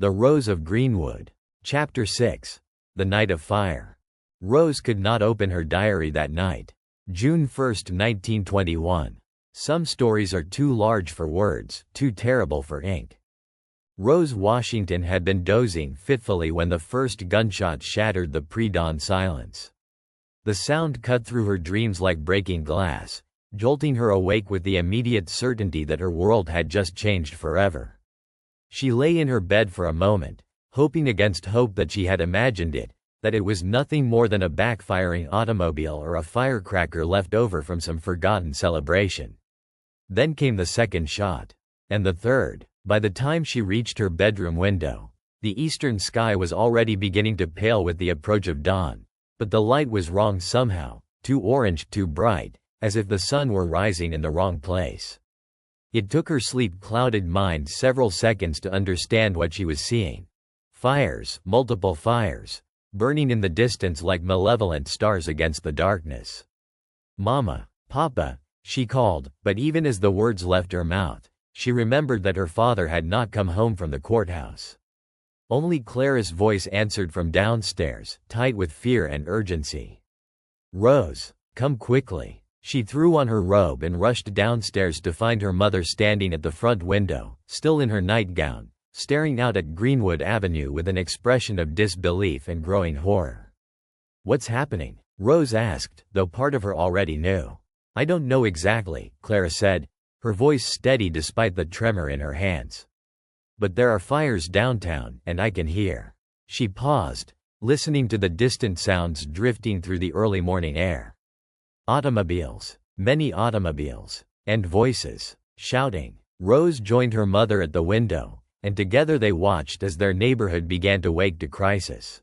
The Rose of Greenwood. Chapter 6. The Night of Fire. Rose could not open her diary that night. June 1, 1921. Some stories are too large for words, too terrible for ink. Rose Washington had been dozing fitfully when the first gunshot shattered the pre-dawn silence. The sound cut through her dreams like breaking glass, jolting her awake with the immediate certainty that her world had just changed forever. She lay in her bed for a moment, hoping against hope that she had imagined it, that it was nothing more than a backfiring automobile or a firecracker left over from some forgotten celebration. Then came the second shot. And the third. By the time she reached her bedroom window, the eastern sky was already beginning to pale with the approach of dawn, but the light was wrong somehow, too orange, too bright, as if the sun were rising in the wrong place. It took her sleep-clouded mind several seconds to understand what she was seeing. Fires, multiple fires, burning in the distance like malevolent stars against the darkness. "Mama, Papa," she called, but even as the words left her mouth, she remembered that her father had not come home from the courthouse. Only Clara's voice answered from downstairs, tight with fear and urgency. "Rose, come quickly." She threw on her robe and rushed downstairs to find her mother standing at the front window, still in her nightgown, staring out at Greenwood Avenue with an expression of disbelief and growing horror. "What's happening?" Rose asked, though part of her already knew. "I don't know exactly," Clara said, her voice steady despite the tremor in her hands. "But there are fires downtown, and I can hear." She paused, listening to the distant sounds drifting through the early morning air. Automobiles, many automobiles, and voices, shouting. Rose joined her mother at the window, and together they watched as their neighborhood began to wake to crisis.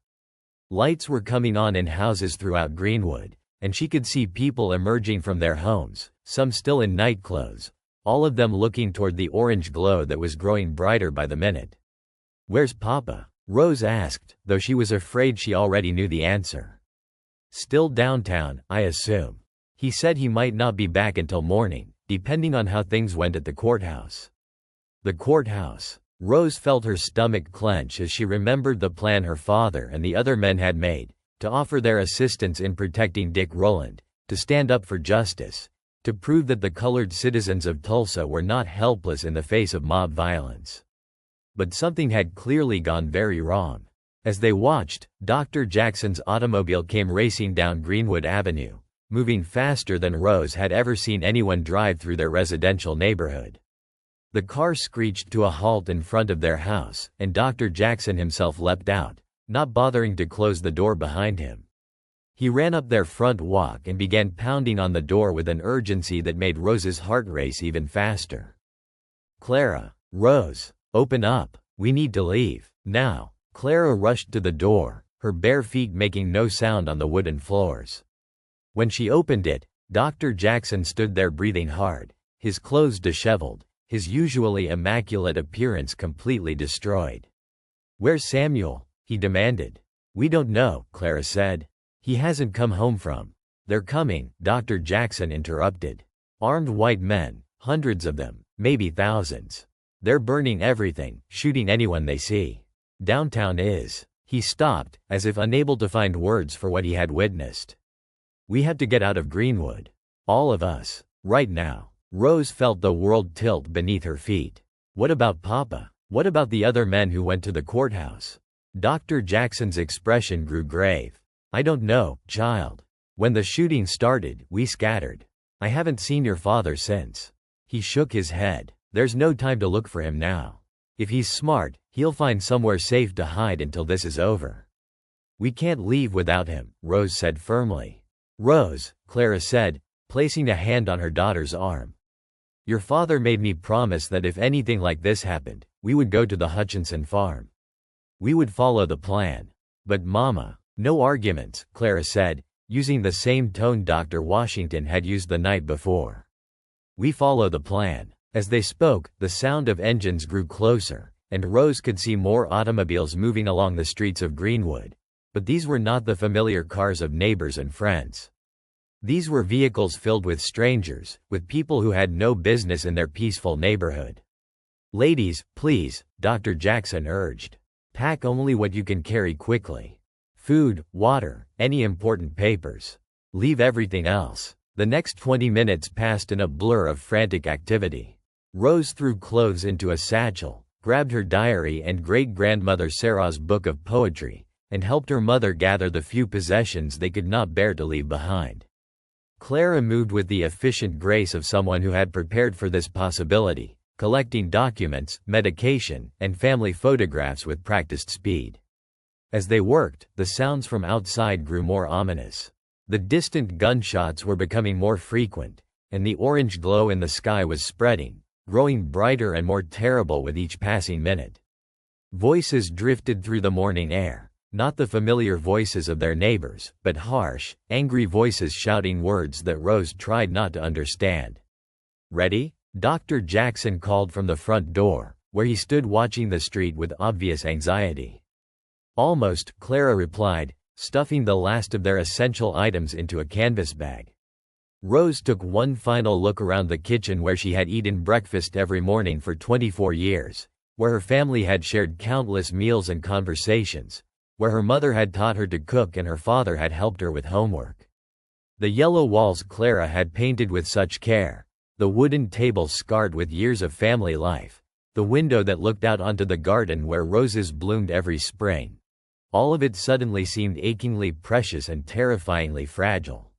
Lights were coming on in houses throughout Greenwood, and she could see people emerging from their homes, some still in nightclothes, all of them looking toward the orange glow that was growing brighter by the minute. "Where's Papa?" Rose asked, though she was afraid she already knew the answer. "Still downtown, I assume. He said he might not be back until morning, depending on how things went at the courthouse." The courthouse. Rose felt her stomach clench as she remembered the plan her father and the other men had made, to offer their assistance in protecting Dick Rowland, to stand up for justice, to prove that the colored citizens of Tulsa were not helpless in the face of mob violence. But something had clearly gone very wrong. As they watched, Dr. Jackson's automobile came racing down Greenwood Avenue, moving faster than Rose had ever seen anyone drive through their residential neighborhood. The car screeched to a halt in front of their house, and Dr. Jackson himself leapt out, not bothering to close the door behind him. He ran up their front walk and began pounding on the door with an urgency that made Rose's heart race even faster. "Clara, Rose, open up. We need to leave, now." Clara rushed to the door, her bare feet making no sound on the wooden floors. When she opened it, Dr. Jackson stood there breathing hard, his clothes disheveled, his usually immaculate appearance completely destroyed. "Where's Samuel?" he demanded. "We don't know," Clara said. "He hasn't come home from." "They're coming," Dr. Jackson interrupted. "Armed white men, hundreds of them, maybe thousands. They're burning everything, shooting anyone they see. Downtown is." He stopped, as if unable to find words for what he had witnessed. "We have to get out of Greenwood. All of us. Right now." Rose felt the world tilt beneath her feet. "What about Papa? What about the other men who went to the courthouse?" Dr. Jackson's expression grew grave. "I don't know, child. When the shooting started, we scattered. I haven't seen your father since." He shook his head. "There's no time to look for him now. If he's smart, he'll find somewhere safe to hide until this is over." "We can't leave without him," Rose said firmly. "Rose," Clara said, placing a hand on her daughter's arm. "Your father made me promise that if anything like this happened, we would go to the Hutchinson farm. We would follow the plan." "But Mama." "No arguments," Clara said, using the same tone Dr. Washington had used the night before. "We follow the plan." As they spoke, the sound of engines grew closer, and Rose could see more automobiles moving along the streets of Greenwood. But these were not the familiar cars of neighbors and friends. These were vehicles filled with strangers, with people who had no business in their peaceful neighborhood. "Ladies, please," Dr. Jackson urged. Pack only what you can carry quickly. Food, water, any important papers. Leave everything else. The next 20 minutes passed in a blur of frantic activity. Rose threw clothes into a satchel, grabbed her diary and great-grandmother Sarah's book of poetry, and helped her mother gather the few possessions they could not bear to leave behind. Clara moved with the efficient grace of someone who had prepared for this possibility, collecting documents, medication, and family photographs with practiced speed. As they worked, the sounds from outside grew more ominous. The distant gunshots were becoming more frequent, and the orange glow in the sky was spreading, growing brighter and more terrible with each passing minute. Voices drifted through the morning air, not the familiar voices of their neighbors, but harsh, angry voices shouting words that Rose tried not to understand. "Ready?" Dr. Jackson called from the front door, where he stood watching the street with obvious anxiety. "Almost," Clara replied, stuffing the last of their essential items into a canvas bag. Rose took one final look around the kitchen where she had eaten breakfast every morning for 24 years, where her family had shared countless meals and conversations, where her mother had taught her to cook and her father had helped her with homework. The yellow walls Clara had painted with such care, the wooden table scarred with years of family life, the window that looked out onto the garden where roses bloomed every spring. All of it suddenly seemed achingly precious and terrifyingly fragile.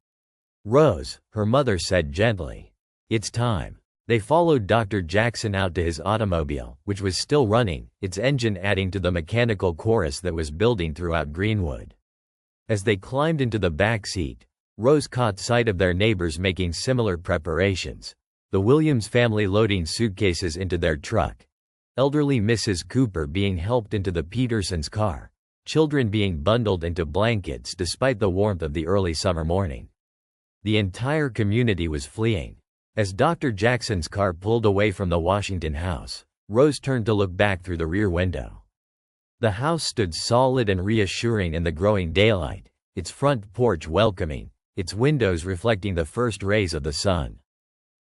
"Rose," her mother said gently. "It's time." They followed Dr. Jackson out to his automobile, which was still running, its engine adding to the mechanical chorus that was building throughout Greenwood. As they climbed into the back seat, Rose caught sight of their neighbors making similar preparations, the Williams family loading suitcases into their truck, elderly Mrs. Cooper being helped into the Petersons' car, children being bundled into blankets despite the warmth of the early summer morning. The entire community was fleeing. As Dr. Jackson's car pulled away from the Washington house, Rose turned to look back through the rear window. The house stood solid and reassuring in the growing daylight, its front porch welcoming, its windows reflecting the first rays of the sun.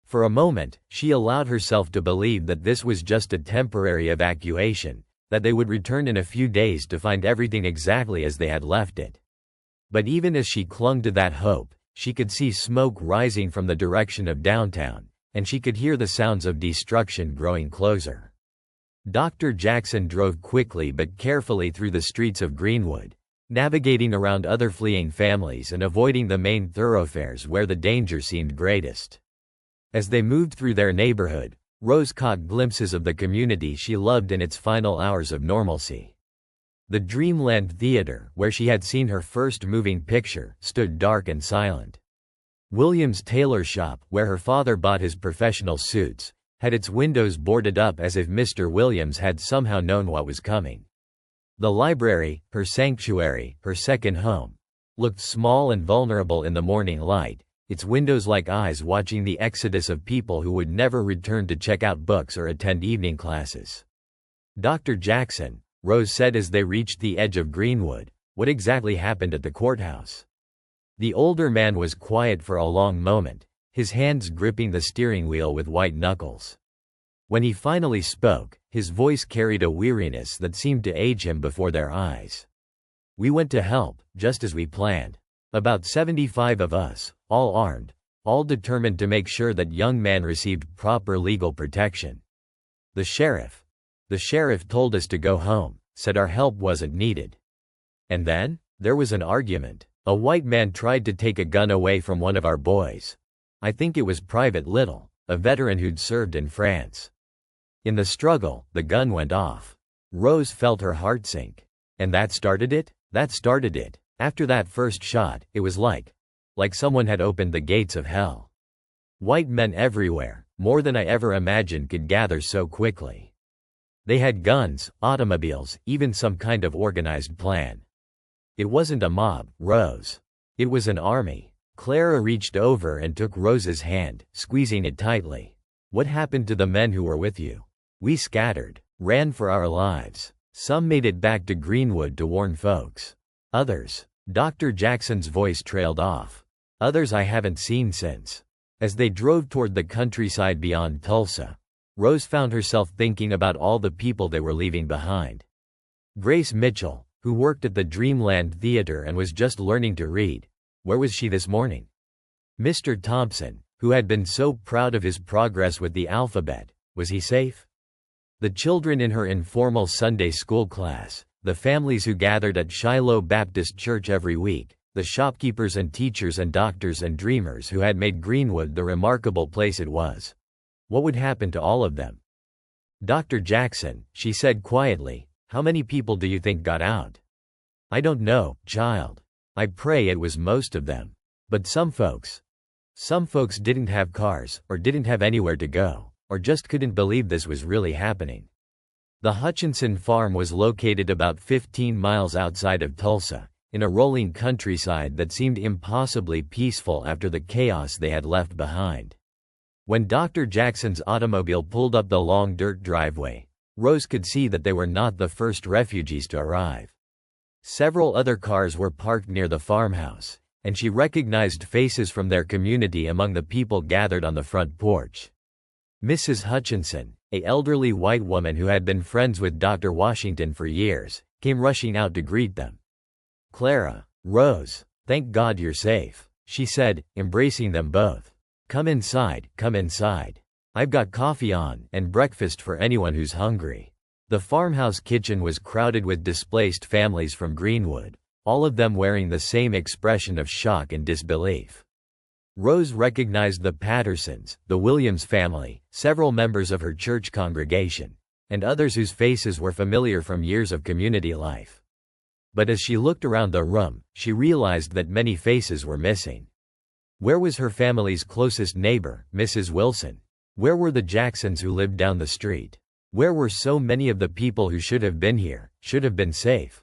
For a moment, she allowed herself to believe that this was just a temporary evacuation, that they would return in a few days to find everything exactly as they had left it. But even as she clung to that hope, she could see smoke rising from the direction of downtown, and she could hear the sounds of destruction growing closer. Dr. Jackson drove quickly but carefully through the streets of Greenwood, navigating around other fleeing families and avoiding the main thoroughfares where the danger seemed greatest. As they moved through their neighborhood, Rose caught glimpses of the community she loved in its final hours of normalcy. The Dreamland Theater, where she had seen her first moving picture, stood dark and silent. Williams' tailor shop, where her father bought his professional suits, had its windows boarded up as if Mr. Williams had somehow known what was coming. The library, her sanctuary, her second home, looked small and vulnerable in the morning light, its windows like eyes watching the exodus of people who would never return to check out books or attend evening classes. "Dr. Jackson," Rose said as they reached the edge of Greenwood, "what exactly happened at the courthouse?" The older man was quiet for a long moment, his hands gripping the steering wheel with white knuckles. When he finally spoke, his voice carried a weariness that seemed to age him before their eyes. "We went to help, just as we planned. About 75 of us, all armed, all determined to make sure that young man received proper legal protection. The sheriff told us to go home, said our help wasn't needed. And then, there was an argument. A white man tried to take a gun away from one of our boys. I think it was Private Little, a veteran who'd served in France. In the struggle, the gun went off." Rose felt her heart sink. "And that started it?" "That started it. After that first shot, it was like someone had opened the gates of hell. White men everywhere, more than I ever imagined could gather so quickly. They had guns, automobiles, even some kind of organized plan. It wasn't a mob, Rose. It was an army." Clara reached over and took Rose's hand, squeezing it tightly. "What happened to the men who were with you?" "We scattered, ran for our lives. Some made it back to Greenwood to warn folks. Others," Dr. Jackson's voice trailed off. "Others I haven't seen since." As they drove toward the countryside beyond Tulsa, Rose found herself thinking about all the people they were leaving behind. Grace Mitchell, who worked at the Dreamland Theater and was just learning to read, where was she this morning? Mr. Thompson, who had been so proud of his progress with the alphabet, was he safe? The children in her informal Sunday school class, the families who gathered at Shiloh Baptist Church every week, the shopkeepers and teachers and doctors and dreamers who had made Greenwood the remarkable place it was. What would happen to all of them? Dr. Jackson, she said quietly, how many people do you think got out? I don't know, child. I pray it was most of them. But some folks didn't have cars, or didn't have anywhere to go, or just couldn't believe this was really happening. The Hutchinson farm was located about 15 miles outside of Tulsa, in a rolling countryside that seemed impossibly peaceful after the chaos they had left behind. When Dr. Jackson's automobile pulled up the long dirt driveway, Rose could see that they were not the first refugees to arrive. Several other cars were parked near the farmhouse, and she recognized faces from their community among the people gathered on the front porch. Mrs. Hutchinson, an elderly white woman who had been friends with Dr. Washington for years, came rushing out to greet them. Clara, Rose, thank God you're safe, she said, embracing them both. Come inside, come inside. I've got coffee on, and breakfast for anyone who's hungry. The farmhouse kitchen was crowded with displaced families from Greenwood, all of them wearing the same expression of shock and disbelief. Rose recognized the Pattersons, the Williams family, several members of her church congregation, and others whose faces were familiar from years of community life. But as she looked around the room, she realized that many faces were missing. Where was her family's closest neighbor, Mrs. Wilson? Where were the Jacksons who lived down the street? Where were so many of the people who should have been here, should have been safe?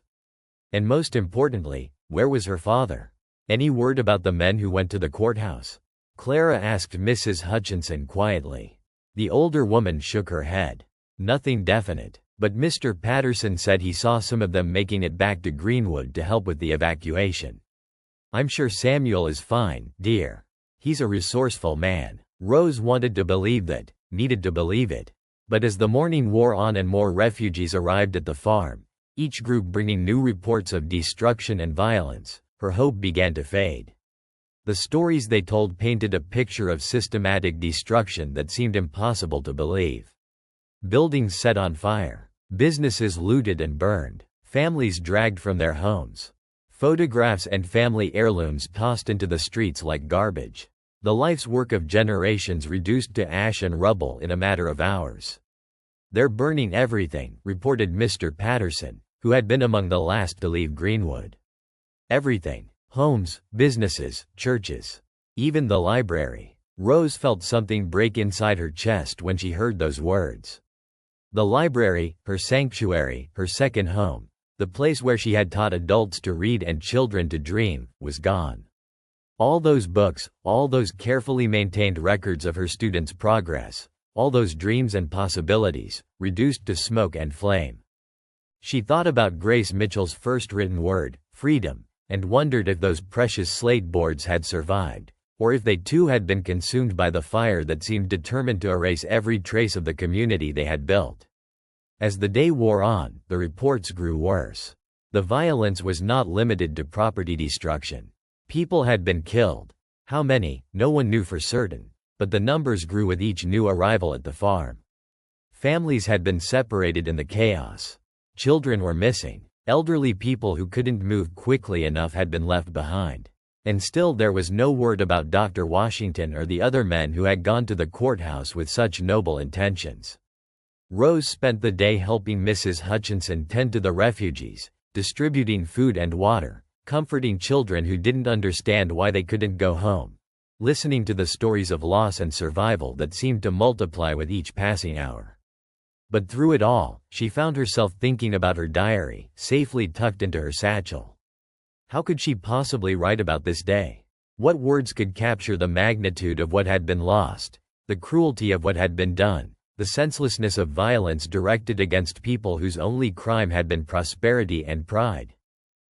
And most importantly, where was her father? Any word about the men who went to the courthouse? Clara asked Mrs. Hutchinson quietly. The older woman shook her head. Nothing definite, but Mr. Patterson said he saw some of them making it back to Greenwood to help with the evacuation. I'm sure Samuel is fine, dear. He's a resourceful man. Rose wanted to believe that, needed to believe it. But as the morning wore on and more refugees arrived at the farm, each group bringing new reports of destruction and violence, her hope began to fade. The stories they told painted a picture of systematic destruction that seemed impossible to believe. Buildings set on fire, businesses looted and burned, families dragged from their homes, photographs and family heirlooms tossed into the streets like garbage. The life's work of generations reduced to ash and rubble in a matter of hours. They're burning everything, reported Mr. Patterson, who had been among the last to leave Greenwood. Everything. Homes, businesses, churches. Even the library. Rose felt something break inside her chest when she heard those words. The library, her sanctuary, her second home, the place where she had taught adults to read and children to dream, was gone. All those books, all those carefully maintained records of her students' progress, all those dreams and possibilities, reduced to smoke and flame. She thought about Grace Mitchell's first written word, freedom, and wondered if those precious slate boards had survived, or if they too had been consumed by the fire that seemed determined to erase every trace of the community they had built. As the day wore on, the reports grew worse. The violence was not limited to property destruction. People had been killed. How many, no one knew for certain, but the numbers grew with each new arrival at the farm. Families had been separated in the chaos. Children were missing. Elderly people who couldn't move quickly enough had been left behind. And still there was no word about Dr. Washington or the other men who had gone to the courthouse with such noble intentions. Rose spent the day helping Mrs. Hutchinson tend to the refugees, distributing food and water, comforting children who didn't understand why they couldn't go home, listening to the stories of loss and survival that seemed to multiply with each passing hour. But through it all, she found herself thinking about her diary, safely tucked into her satchel. How could she possibly write about this day? What words could capture the magnitude of what had been lost, the cruelty of what had been done, the senselessness of violence directed against people whose only crime had been prosperity and pride?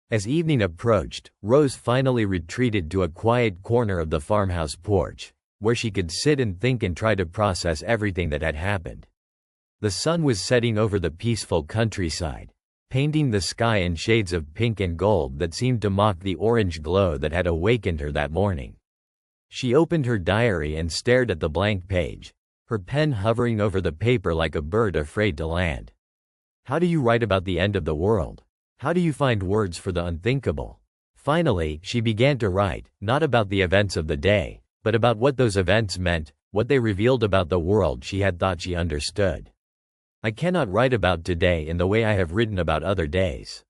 As evening approached, Rose finally retreated to a quiet corner of the farmhouse porch, where she could sit and think and try to process everything that had happened. The sun was setting over the peaceful countryside, painting the sky in shades of pink and gold that seemed to mock the orange glow that had awakened her that morning. She opened her diary and stared at the blank page, her pen hovering over the paper like a bird afraid to land. How do you write about the end of the world? How do you find words for the unthinkable? Finally, she began to write, not about the events of the day, but about what those events meant, what they revealed about the world she had thought she understood. I cannot write about today in the way I have written about other days.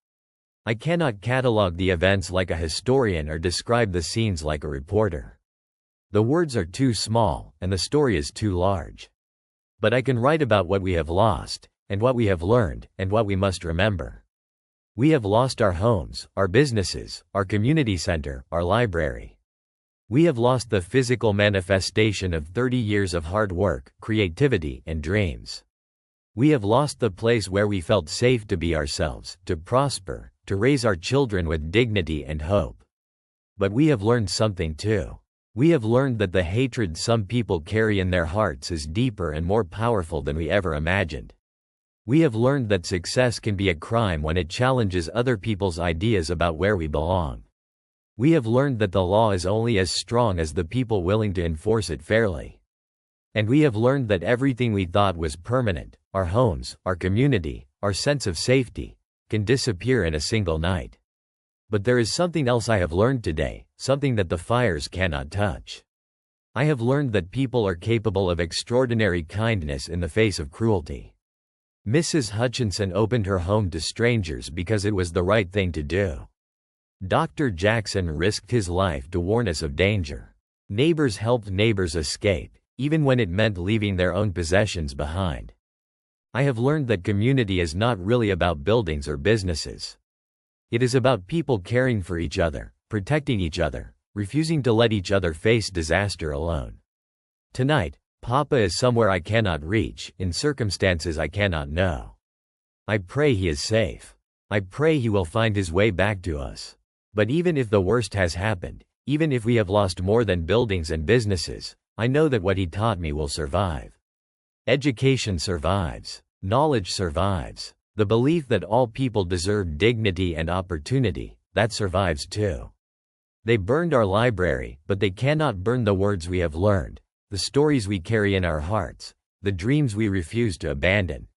I cannot catalogue the events like a historian or describe the scenes like a reporter. The words are too small, and the story is too large. But I can write about what we have lost, and what we have learned, and what we must remember. We have lost our homes, our businesses, our community center, our library. We have lost the physical manifestation of 30 years of hard work, creativity, and dreams. We have lost the place where we felt safe to be ourselves, to prosper, to raise our children with dignity and hope. But we have learned something too. We have learned that the hatred some people carry in their hearts is deeper and more powerful than we ever imagined. We have learned that success can be a crime when it challenges other people's ideas about where we belong. We have learned that the law is only as strong as the people willing to enforce it fairly. And we have learned that everything we thought was permanent, our homes, our community, our sense of safety, can disappear in a single night. But there is something else I have learned today, something that the fires cannot touch. I have learned that people are capable of extraordinary kindness in the face of cruelty. Mrs. Hutchinson opened her home to strangers because it was the right thing to do. Dr. Jackson risked his life to warn us of danger. Neighbors helped neighbors escape, even when it meant leaving their own possessions behind. I have learned that community is not really about buildings or businesses. It is about people caring for each other, protecting each other, refusing to let each other face disaster alone. Tonight, Papa is somewhere I cannot reach, in circumstances I cannot know. I pray he is safe. I pray he will find his way back to us. But even if the worst has happened, even if we have lost more than buildings and businesses, I know that what he taught me will survive. Education survives. Knowledge survives. The belief that all people deserve dignity and opportunity, that survives too. They burned our library, but they cannot burn the words we have learned, the stories we carry in our hearts, the dreams we refuse to abandon.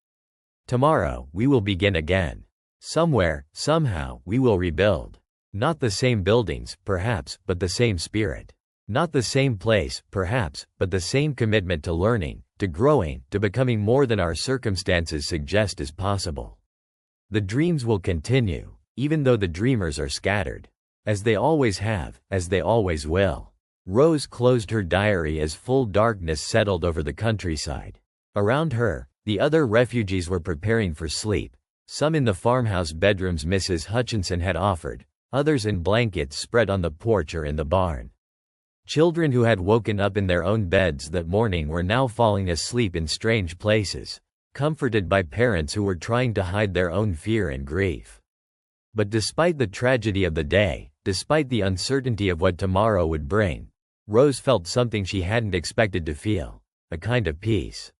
Tomorrow, we will begin again. Somewhere, somehow, we will rebuild. Not the same buildings, perhaps, but the same spirit. Not the same place, perhaps, but the same commitment to learning, to growing, to becoming more than our circumstances suggest is possible. The dreams will continue, even though the dreamers are scattered. As they always have, as they always will. Rose closed her diary as full darkness settled over the countryside. Around her, the other refugees were preparing for sleep, some in the farmhouse bedrooms Mrs. Hutchinson had offered, others in blankets spread on the porch or in the barn. Children who had woken up in their own beds that morning were now falling asleep in strange places, comforted by parents who were trying to hide their own fear and grief. But despite the tragedy of the day, despite the uncertainty of what tomorrow would bring, Rose felt something she hadn't expected to feel, a kind of peace.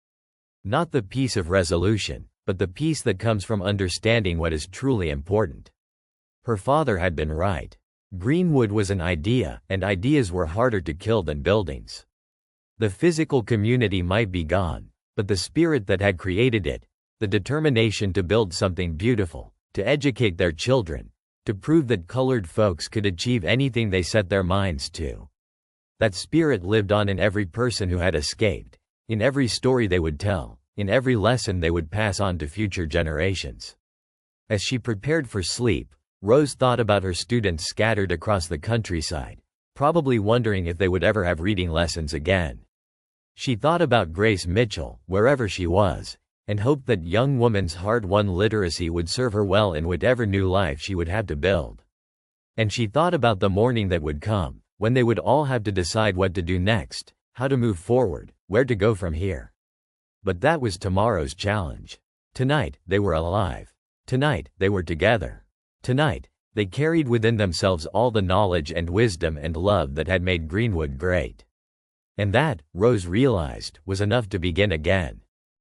Not the peace of resolution, but the peace that comes from understanding what is truly important. Her father had been right. Greenwood was an idea, and ideas were harder to kill than buildings. The physical community might be gone, but the spirit that had created it, the determination to build something beautiful, to educate their children, to prove that colored folks could achieve anything they set their minds to. That spirit lived on in every person who had escaped, in every story they would tell, in every lesson they would pass on to future generations. As she prepared for sleep, Rose thought about her students scattered across the countryside, probably wondering if they would ever have reading lessons again. She thought about Grace Mitchell, wherever she was, and hoped that young woman's hard-won literacy would serve her well in whatever new life she would have to build. And she thought about the morning that would come, when they would all have to decide what to do next, how to move forward, where to go from here. But that was tomorrow's challenge. Tonight, they were alive. Tonight, they were together. Tonight, they carried within themselves all the knowledge and wisdom and love that had made Greenwood great. And that, Rose realized, was enough to begin again.